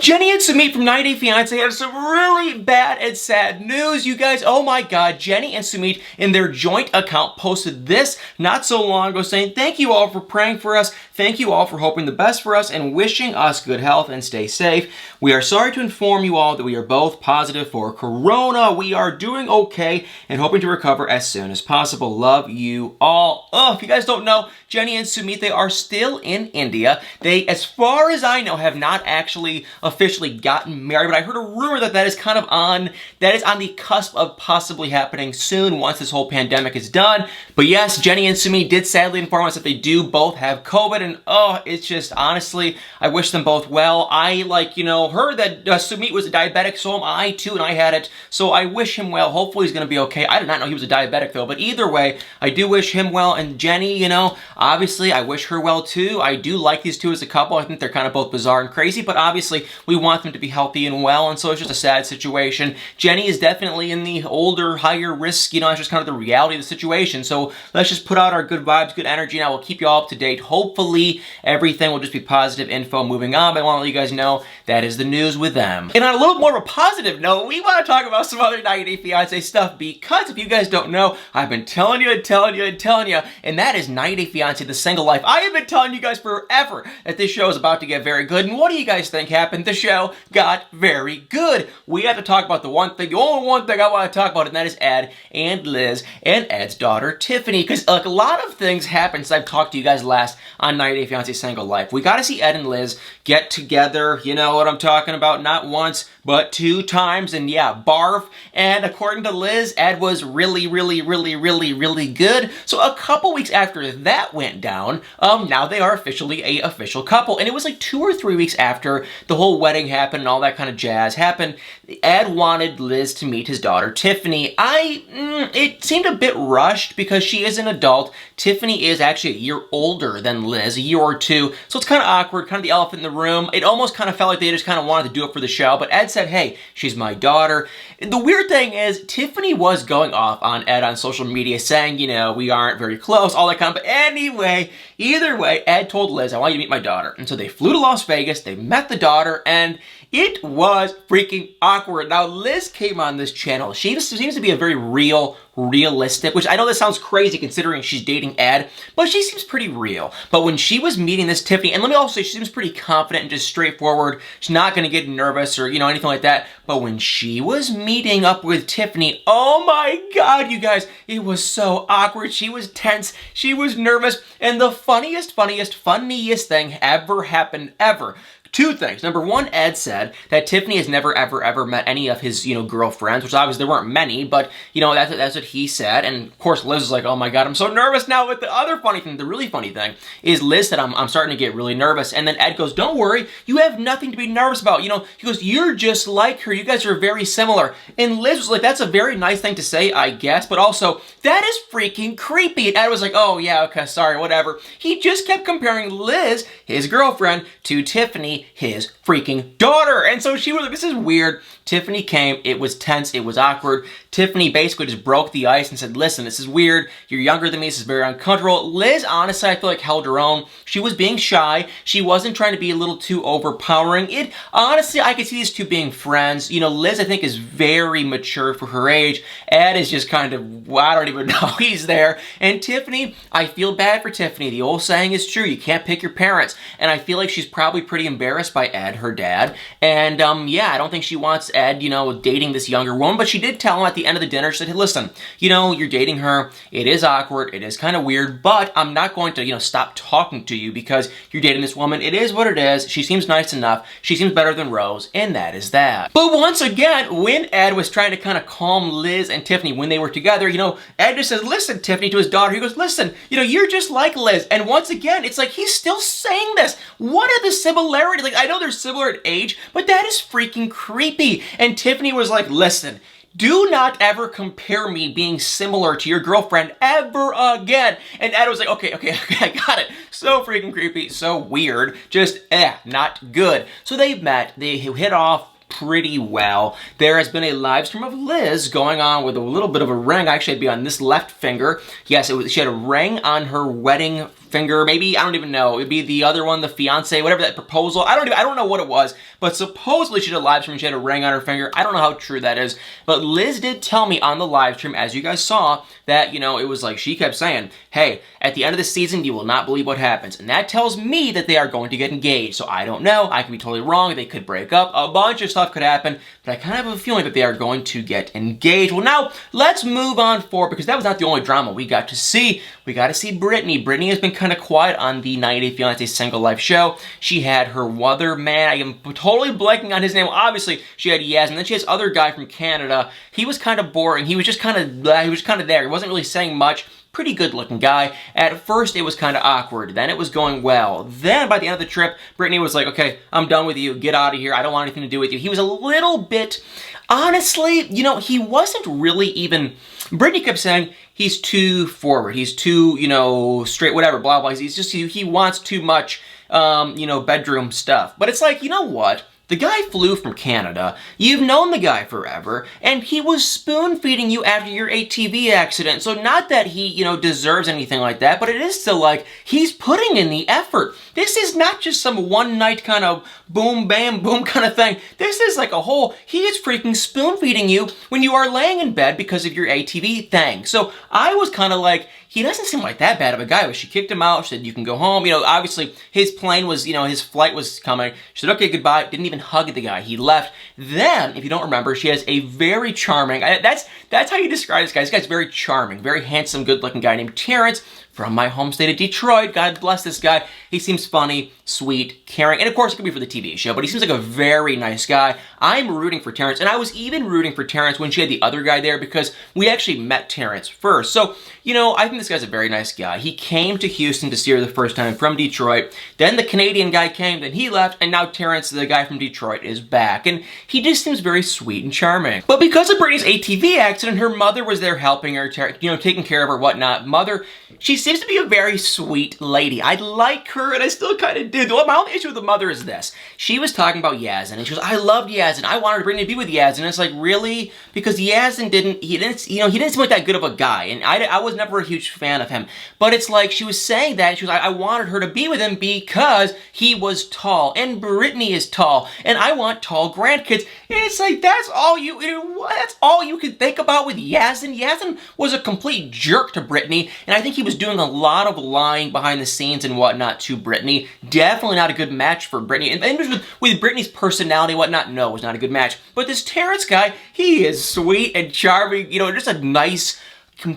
Jenny and Sumit from 90 Day Fiance have some really bad and sad news, you guys. Oh my god, Jenny and Sumit in their joint account posted this not so long ago saying, "Thank you all for praying for us. Thank you all for hoping the best for us and wishing us good health and stay safe. We are sorry to inform you all that we are both positive for corona. We are doing okay and hoping to recover as soon as possible. Love you all." Oh, if you guys don't know, Jenny and Sumit, they are still in India. They, as far as I know, have not actually officially gotten married, but I heard a rumor that that is on the cusp of possibly happening soon once this whole pandemic is done. But yes, Jenny and Sumit did sadly inform us that they do both have COVID, and oh, it's just, honestly, I wish them both well. I, heard that Sumit was a diabetic, so am I too, and I had it, so I wish him well. Hopefully he's gonna be okay. I did not know he was a diabetic though, but either way, I do wish him well, and Jenny, obviously I wish her well too. I do like these two as a couple. I think they're kind of both bizarre and crazy, but obviously we want them to be healthy and well, and so it's just a sad situation. Jenny is definitely in the older, higher risk, it's just kind of the reality of the situation, so let's just put out our good vibes, good energy, and I will keep you all up to date. Hopefully everything will just be positive info moving on, but I want to let you guys know that is the news with them. And on a little more of a positive note, we want to talk about some other 90 Day Fiance stuff, because if you guys don't know, I've been telling you, and that is 90 Day Fiance, The Single Life. I have been telling you guys forever that this show is about to get very good, and what do you guys think happened? The show got very good. We have to talk about the only one thing I want to talk about, and that is Ed and Liz and Ed's daughter, Tiffany, because a lot of things happened since I've talked to you guys last on 90 Day Fiance Single Life. We got to see Ed and Liz get together, you know what I'm talking about, not once, but 2 times, and yeah, barf, and according to Liz, Ed was really good. So a couple weeks after that went down, now they are officially a official couple, and it was like 2 or 3 weeks after the whole wedding happened and all that kind of jazz happened. Ed wanted Liz to meet his daughter, Tiffany. It seemed a bit rushed because she is an adult. Tiffany is actually a year older than Liz, a year or 2, so it's kind of awkward, kind of the elephant in the room. It almost kind of felt like they just kind of wanted to do it for the show, but Ed said, hey, she's my daughter. The weird thing is, Tiffany was going off on Ed on social media saying, we aren't very close, all that kind of, but anyway, either way, Ed told Liz, I want you to meet my daughter. And so they flew to Las Vegas, they met the daughter, and it was freaking awkward. Now, Liz came on this channel. She seems to be a very realistic, which I know this sounds crazy considering she's dating Ed, but she seems pretty real. But when she was meeting this Tiffany, and let me also say, she seems pretty confident and just straightforward. She's not going to get nervous or, anything like that. But when she was meeting up with Tiffany, oh my god, you guys, it was so awkward. She was tense. She was nervous. And the funniest thing ever happened ever. 2 things. Number 1, Ed said that Tiffany has never, ever met any of his, girlfriends, which obviously there weren't many, but, that's what he said. And of course, Liz was like, oh my god, I'm so nervous now. But the other funny thing, the really funny thing, is Liz said, I'm starting to get really nervous. And then Ed goes, don't worry, you have nothing to be nervous about. He goes, you're just like her. You guys are very similar. And Liz was like, that's a very nice thing to say, I guess, but also, that is freaking creepy. And Ed was like, oh yeah, okay, sorry, whatever. He just kept comparing Liz, his girlfriend, to Tiffany, his freaking daughter. And so she was like, this is weird. Tiffany came, it was tense, it was awkward. Tiffany basically just broke the ice and said, listen, this is weird, you're younger than me, this is very uncomfortable. Liz, honestly, I feel like held her own. She was being shy, she wasn't trying to be a little too overpowering. Honestly, I could see these two being friends. Liz, I think, is very mature for her age. Ed is just kind of, well, I don't even know, he's there. And Tiffany, I feel bad for Tiffany. The old saying is true, you can't pick your parents. And I feel like she's probably pretty embarrassed by Ed, her dad. And yeah, I don't think she wants Ed, dating this younger woman, but she did tell him at the end of the dinner, she said, hey, listen, you're dating her, it is awkward, it is kind of weird, but I'm not going to, stop talking to you because you're dating this woman. It is what it is. She seems nice enough. She seems better than Rose, and that is that. But once again, when Ed was trying to kind of calm Liz and Tiffany when they were together, Ed just says, listen, Tiffany, to his daughter, he goes, listen, you're just like Liz. And once again, it's like he's still saying this. What are the similarities? Like, I know they're similar in age, but that is freaking creepy. And Tiffany was like, listen, do not ever compare me being similar to your girlfriend ever again. And Ed was like, okay, I got it. So freaking creepy, so weird, just not good. So they met, they hit off pretty well. There has been a live stream of Liz going on with a little bit of a ring. Actually, it'd be on this left finger. Yes, she had a ring on her wedding finger. Maybe, I don't even know. It'd be the other one, the fiance, whatever that proposal. I don't know what it was, but supposedly she did a live stream. She had a ring on her finger. I don't know how true that is, but Liz did tell me on the live stream, as you guys saw, that, you know, it was like she kept saying, hey, at the end of the season, you will not believe what happens. And that tells me that they are going to get engaged. So I don't know. I could be totally wrong. They could break up. A bunch of stuff could happen, but I kind of have a feeling that they are going to get engaged. Well, now let's move on forward, because that was not the only drama we got to see. We got to see Brittany. Brittany has been kind of quiet on the 90 Day Fiancé Single Life show. She had her other man. I am totally blanking on his name. Obviously, she had Yaz, and then she has other guy from Canada. He was kind of boring. He was just kind of there. He wasn't really saying much. Pretty good looking guy. At first it was kind of awkward, then it was going well. Then by the end of the trip, Brittany was like, okay, I'm done with you, get out of here, I don't want anything to do with you. He was a little bit, honestly, you know, he wasn't really even, Brittany kept saying, he's too forward, he's too, you know, straight, whatever, blah, blah, he's just, he wants too much, you know, bedroom stuff. But it's like, you know what? The guy flew from Canada, you've known the guy forever, and he was spoon-feeding you after your ATV accident. So not that he, you know, deserves anything like that, but it is still like, he's putting in the effort. This is not just some one-night kind of boom, bam, boom kind of thing. This is like a whole, he is freaking spoon-feeding you when you are laying in bed because of your ATV thing. So I was kind of like, he doesn't seem like that bad of a guy, but she kicked him out. She said, you can go home. You know, obviously, his plane was, you know, his flight was coming. She said, okay, goodbye. Didn't even hug the guy. He left. Then, if you don't remember, she has a very charming, that's how you describe this guy. This guy's very charming, very handsome, good-looking guy named Terence from my home state of Detroit. God bless this guy. He seems funny, sweet, caring, and of course it could be for the TV show, but he seems like a very nice guy. I'm rooting for Terence, and I was even rooting for Terence when she had the other guy there because we actually met Terence first. So, you know, I think this guy's a very nice guy. He came to Houston to see her the first time from Detroit. Then the Canadian guy came, then he left, and now Terence, the guy from Detroit, is back. And he just seems very sweet and charming. But because of Brittany's ATV accident, her mother was there helping her, you know, taking care of her, whatnot. Mother, she seems to be a very sweet lady. I like her, and I still kind of do. My only issue with the mother is this. She was talking about Yazin, and she goes, I loved Yazin. I wanted Brittany to be with Yazin. And it's like, really? Because Yazin didn't seem like that good of a guy, and I was never a huge fan of him. But it's like, she was saying that, she was like, I wanted her to be with him because he was tall, and Brittany is tall, and I want tall grandkids. And it's like, that's all you can think about with Yazin. Yazin was a complete jerk to Brittany, and I think he was doing a lot of lying behind the scenes and whatnot to Brittany. Definitely not a good match for Brittany. And with Brittany's personality and whatnot, no, it was not a good match. But this Terrence guy, he is sweet and charming, you know, just a nice,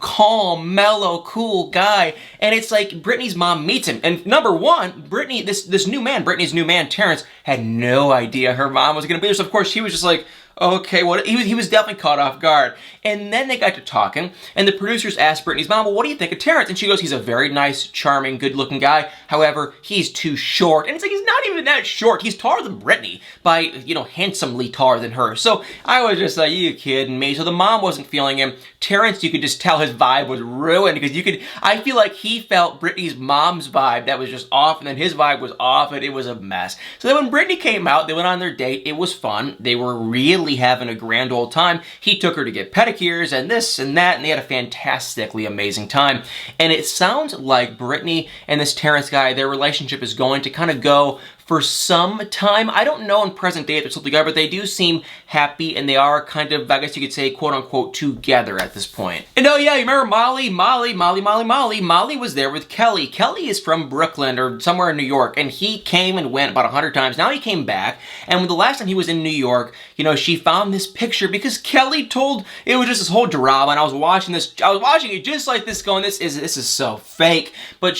calm, mellow, cool guy. And it's like Brittany's mom meets him. And number one, Brittany, Brittany's new man, Terence, had no idea her mom was going to be there. So of course she was just like, okay, what? He was definitely caught off guard. And then they got to talking, and the producers asked Brittany's mom, well, what do you think of Terence? And she goes, he's a very nice, charming, good-looking guy. However, he's too short. And it's like, he's not even that short. He's taller than Brittany by, you know, handsomely taller than her. So I was just like, you kidding me? So the mom wasn't feeling him. Terence, you could just tell his vibe was ruined because I feel like he felt Brittany's mom's vibe that was just off, and then his vibe was off, and it was a mess. So then when Brittany came out, they went on their date. It was fun. They were really having a grand old time. He took her to get pedicures and this and that, and they had a fantastically amazing time. And it sounds like Brittany and this Terrence guy, their relationship is going to kind of go for some time. I don't know in present day if they're still together, but they do seem happy, and they are kind of, I guess you could say, quote-unquote, together at this point. And oh yeah, you remember Molly? Molly was there with Kelly. Kelly is from Brooklyn, or somewhere in New York, and he came and went about 100 times. Now he came back, and when the last time he was in New York, you know, she found this picture because Kelly told, it was just this whole drama, and I was watching it just like this going, this is so fake. But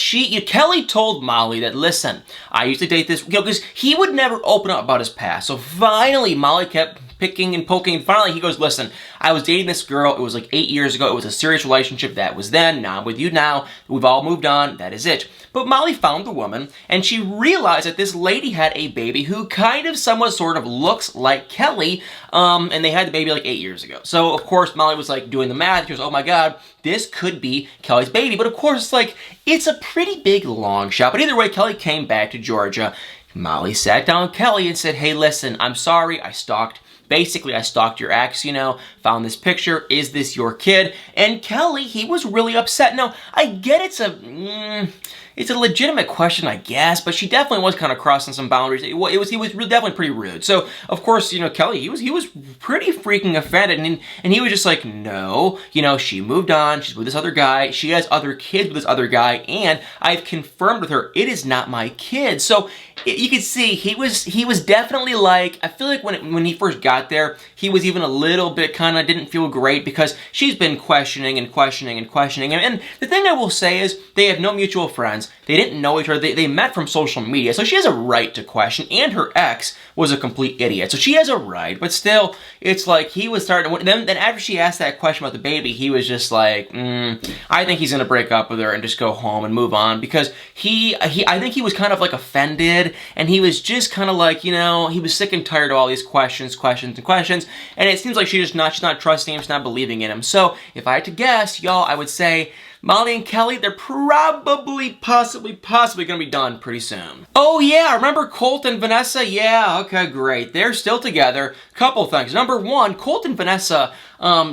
Kelly told Molly that, listen, I used to date this, because he would never open up about his past. So finally, Molly kept picking and poking, and finally he goes, listen, I was dating this girl, it was like 8 years ago, it was a serious relationship, that was then, now I'm with you now, we've all moved on, that is it. But Molly found the woman, and she realized that this lady had a baby who kind of somewhat sort of looks like Kelly, and they had the baby like 8 years ago. So of course Molly was like doing the math, she goes, oh my god, this could be Kelly's baby. But of course it's like, it's a pretty big long shot. But either way, Kelly came back to Georgia. Molly sat down with Kelly and said, hey, listen, I'm sorry, I stalked your ex, you know, found this picture, is this your kid? And Kelly, he was really upset. Now, I get it's a legitimate question, I guess, but she definitely was kind of crossing some boundaries. He was definitely pretty rude. So, of course, Kelly, he was pretty freaking offended, and he was just like, no, she moved on, she's with this other guy, she has other kids with this other guy, and I've confirmed with her, it is not my kid. So, you can see he was definitely like, I feel like when he first got there, he was even a little bit kind of didn't feel great because she's been questioning and questioning and questioning him. And the thing I will say is they have no mutual friends. They didn't know each other. They met from social media, so she has a right to question. And her ex was a complete idiot, so she has a right. But still, it's like he was starting to. Then after she asked that question about the baby, he was just like, I think he's gonna break up with her and just go home and move on because I think he was kind of like offended. And he was just kind of like, he was sick and tired of all these questions, and it seems like she's not trusting him, she's not believing in him. So, if I had to guess, y'all, I would say Molly and Kelly, they're probably, possibly gonna be done pretty soon. Oh yeah, remember Colt and Vanessa? Yeah, okay, great. They're still together. Couple things. Number one, Colt and Vanessa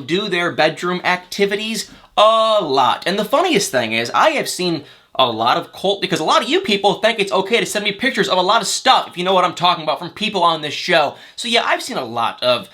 do their bedroom activities a lot. And the funniest thing is, I have seen a lot of Colt, because a lot of you people think it's okay to send me pictures of a lot of stuff, if you know what I'm talking about, from people on this show. So yeah, I've seen a lot of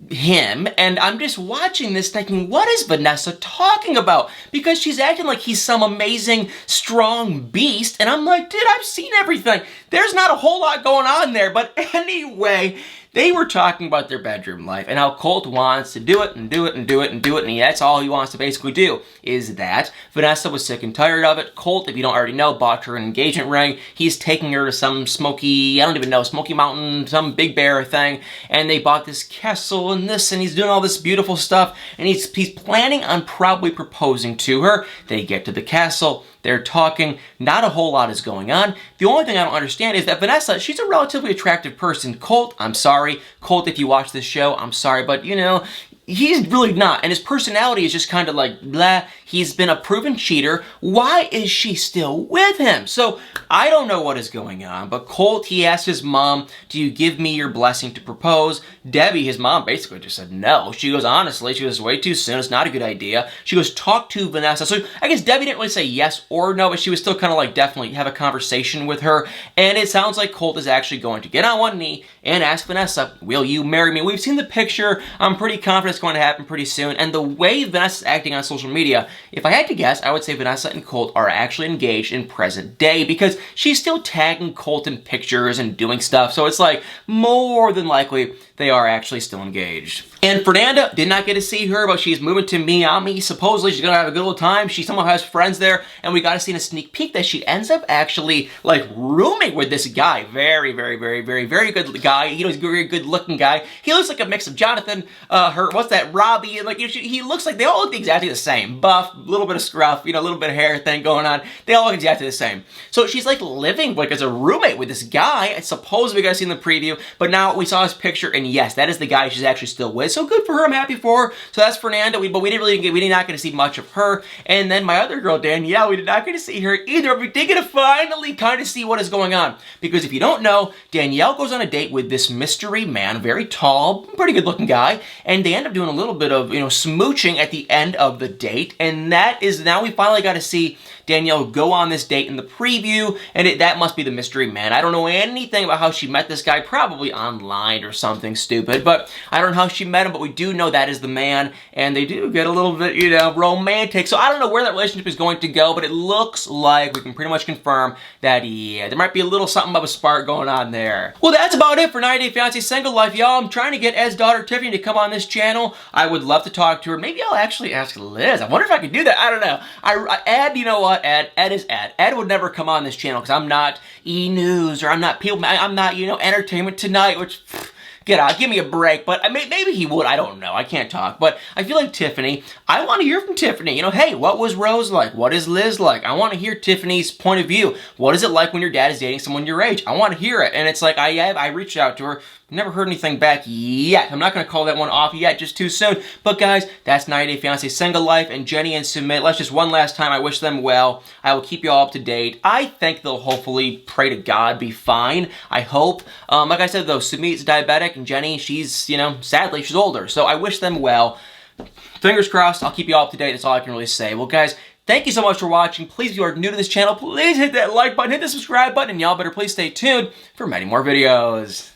him, and I'm just watching this thinking, what is Vanessa talking about? Because she's acting like he's some amazing, strong beast, and I'm like, dude, I've seen everything. There's not a whole lot going on there, but anyway, they were talking about their bedroom life and how Colt wants to do it and do it and do it and do it, and that's all he wants to basically do, is that. Vanessa was sick and tired of it. Colt, if you don't already know, bought her an engagement ring. He's taking her to some Smoky Mountain, some Big Bear thing, and they bought this castle and this, and he's doing all this beautiful stuff, and he's planning on probably proposing to her. They get to the castle. They're talking, not a whole lot is going on. The only thing I don't understand is that Vanessa, she's a relatively attractive person. Colt, I'm sorry. Colt, if you watch this show, I'm sorry, but he's really not. And his personality is just kind of like, blah. He's been a proven cheater. Why is she still with him? So, I don't know what is going on, but Colt, he asked his mom, do you give me your blessing to propose? Debbie, his mom, basically just said no. She goes, honestly, she goes, way too soon. It's not a good idea. She goes, talk to Vanessa. So, I guess Debbie didn't really say yes or no, but she was still kind of like definitely have a conversation with her. And it sounds like Colt is actually going to get on one knee and ask Vanessa, will you marry me? We've seen the picture. I'm pretty confident it's going to happen pretty soon. And the way Vanessa's acting on social media, if I had to guess, I would say Vanessa and Colt are actually engaged in present day because she's still tagging Colt in pictures and doing stuff. So it's like more than likely they are actually still engaged. And Fernanda did not get to see her, but she's moving to Miami. Supposedly she's gonna have a good old time. She somehow has friends there, and we got to see in a sneak peek that she ends up actually like rooming with this guy. Very good guy. He's a very good looking guy. He looks like a mix of Jonathan, Robbie, and like he looks like they all look exactly the same. Buff, a little bit of scruff, a little bit of hair thing going on. They all look exactly the same. So she's like living like as a roommate with this guy. I suppose we got to see in the preview, but now we saw his picture, and yes, that is the guy she's actually still with. So good for her. I'm happy for her. So that's Fernanda. We did not get to see much of her. And then my other girl, Danielle, we did not get to see her either. But we did get to finally kind of see what is going on. Because if you don't know, Danielle goes on a date with this mystery man, very tall, pretty good looking guy. And they end up doing a little bit of, smooching at the end of the date. And that is, now we finally got to see Danielle go on this date in the preview, and that must be the mystery man. I don't know anything about how she met this guy, probably online or something stupid, but I don't know how she met him, but we do know that is the man, and they do get a little bit, romantic. So I don't know where that relationship is going to go, but it looks like we can pretty much confirm that, yeah, there might be a little something of a spark going on there. Well, that's about it for 90 Day Fiance Single Life, y'all. I'm trying to get Ed's daughter, Tiffany, to come on this channel. I would love to talk to her. Maybe I'll actually ask Liz. I wonder if I could do that. I don't know. Ed, you know what? Ed is Ed. Ed would never come on this channel because I'm not E! News or I'm not Entertainment Tonight, which... Get out, give me a break, but maybe he would, I don't know, I can't talk, but I feel like Tiffany, I want to hear from Tiffany, hey, what was Rose like? What is Liz like? I want to hear Tiffany's point of view. What is it like when your dad is dating someone your age? I want to hear it, and it's like, I reached out to her, never heard anything back yet. I'm not going to call that one off yet, just too soon, but guys, that's 90 Day Fiance Single Life, and Jenny and Sumit, let's just one last time, I wish them well. I will keep you all up to date. I think they'll hopefully, pray to God, be fine. I hope. Like I said though, Sumit's diabetic, and Jenny, she's, sadly, she's older. So I wish them well. Fingers crossed, I'll keep you all up to date. That's all I can really say. Well, guys, Thank you so much for watching. Please, if you are new to this channel, please hit that like button, hit the subscribe button, and y'all better please stay tuned for many more videos.